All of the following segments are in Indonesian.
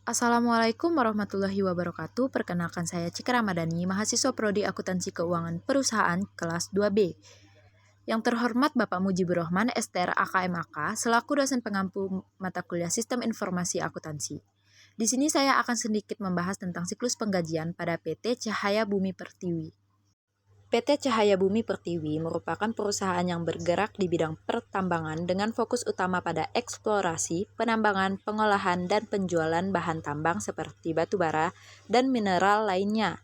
Assalamualaikum warahmatullahi wabarakatuh. Perkenalkan saya Cika Ramadhani, mahasiswa Prodi Akuntansi Keuangan Perusahaan kelas 2B. Yang terhormat Bapak Mujibur Rahman, STR AKMAK, selaku dosen pengampu mata kuliah Sistem Informasi Akuntansi. Di sini saya akan sedikit membahas tentang siklus penggajian pada PT Cahaya Bumi Pertiwi. PT Cahaya Bumi Pertiwi merupakan perusahaan yang bergerak di bidang pertambangan dengan fokus utama pada eksplorasi, penambangan, pengolahan, dan penjualan bahan tambang seperti batu bara dan mineral lainnya.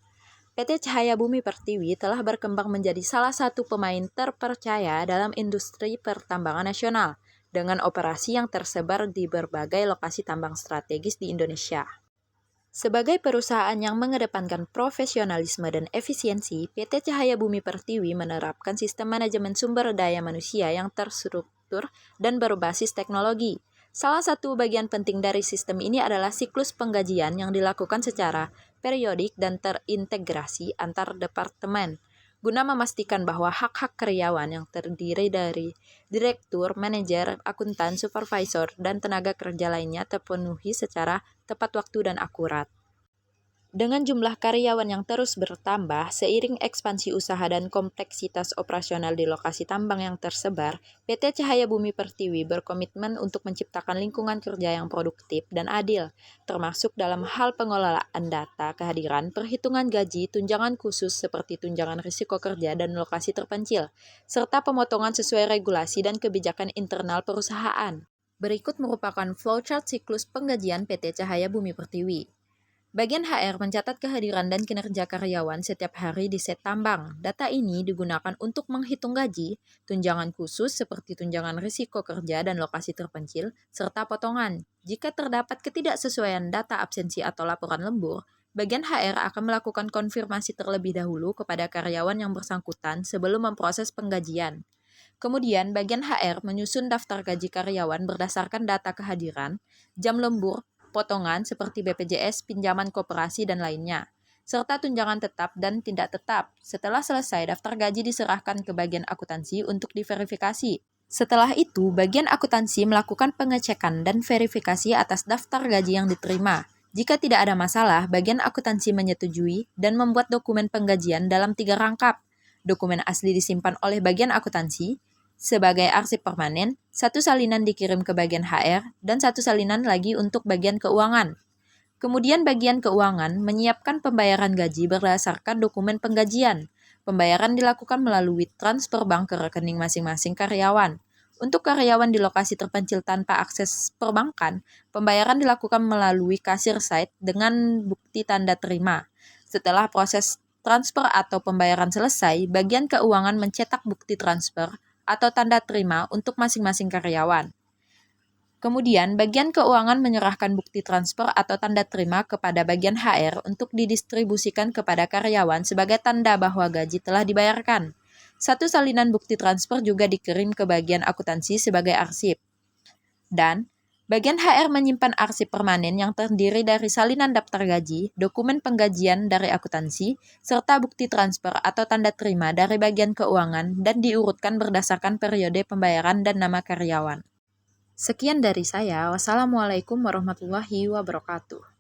PT Cahaya Bumi Pertiwi telah berkembang menjadi salah satu pemain terpercaya dalam industri pertambangan nasional, dengan operasi yang tersebar di berbagai lokasi tambang strategis di Indonesia. Sebagai perusahaan yang mengedepankan profesionalisme dan efisiensi, PT Cahaya Bumi Pertiwi menerapkan sistem manajemen sumber daya manusia yang terstruktur dan berbasis teknologi. Salah satu bagian penting dari sistem ini adalah siklus penggajian yang dilakukan secara periodik dan terintegrasi antar departemen, guna memastikan bahwa hak-hak karyawan yang terdiri dari direktur, manajer, akuntan, supervisor, dan tenaga kerja lainnya terpenuhi secara tepat waktu dan akurat. Dengan jumlah karyawan yang terus bertambah, seiring ekspansi usaha dan kompleksitas operasional di lokasi tambang yang tersebar, PT Cahaya Bumi Pertiwi berkomitmen untuk menciptakan lingkungan kerja yang produktif dan adil, termasuk dalam hal pengelolaan data, kehadiran, perhitungan gaji, tunjangan khusus seperti tunjangan risiko kerja dan lokasi terpencil, serta pemotongan sesuai regulasi dan kebijakan internal perusahaan. Berikut merupakan flowchart siklus penggajian PT Cahaya Bumi Pertiwi. Bagian HR mencatat kehadiran dan kinerja karyawan setiap hari di set tambang. Data ini digunakan untuk menghitung gaji, tunjangan khusus seperti tunjangan risiko kerja dan lokasi terpencil, serta potongan. Jika terdapat ketidaksesuaian data absensi atau laporan lembur, bagian HR akan melakukan konfirmasi terlebih dahulu kepada karyawan yang bersangkutan sebelum memproses penggajian. Kemudian, bagian HR menyusun daftar gaji karyawan berdasarkan data kehadiran, jam lembur, potongan seperti BPJS, pinjaman koperasi, dan lainnya, serta tunjangan tetap dan tidak tetap. Setelah selesai, daftar gaji diserahkan ke bagian akuntansi untuk diverifikasi. Setelah itu, bagian akuntansi melakukan pengecekan dan verifikasi atas daftar gaji yang diterima. Jika tidak ada masalah, bagian akuntansi menyetujui dan membuat dokumen penggajian dalam 3 rangkap. Dokumen asli disimpan oleh bagian akuntansi sebagai arsip permanen, 1 salinan dikirim ke bagian HR, dan 1 salinan lagi untuk bagian keuangan. Kemudian bagian keuangan menyiapkan pembayaran gaji berdasarkan dokumen penggajian. Pembayaran dilakukan melalui transfer bank ke rekening masing-masing karyawan. Untuk karyawan di lokasi terpencil tanpa akses perbankan, pembayaran dilakukan melalui kasir site dengan bukti tanda terima. Setelah proses transfer atau pembayaran selesai, bagian keuangan mencetak bukti transfer atau tanda terima untuk masing-masing karyawan. Kemudian, bagian keuangan menyerahkan bukti transfer atau tanda terima kepada bagian HR untuk didistribusikan kepada karyawan sebagai tanda bahwa gaji telah dibayarkan. 1 salinan bukti transfer juga dikirim ke bagian akuntansi sebagai arsip. Dan bagian HR menyimpan arsip permanen yang terdiri dari salinan daftar gaji, dokumen penggajian dari akuntansi, serta bukti transfer atau tanda terima dari bagian keuangan dan diurutkan berdasarkan periode pembayaran dan nama karyawan. Sekian dari saya. Wassalamualaikum warahmatullahi wabarakatuh.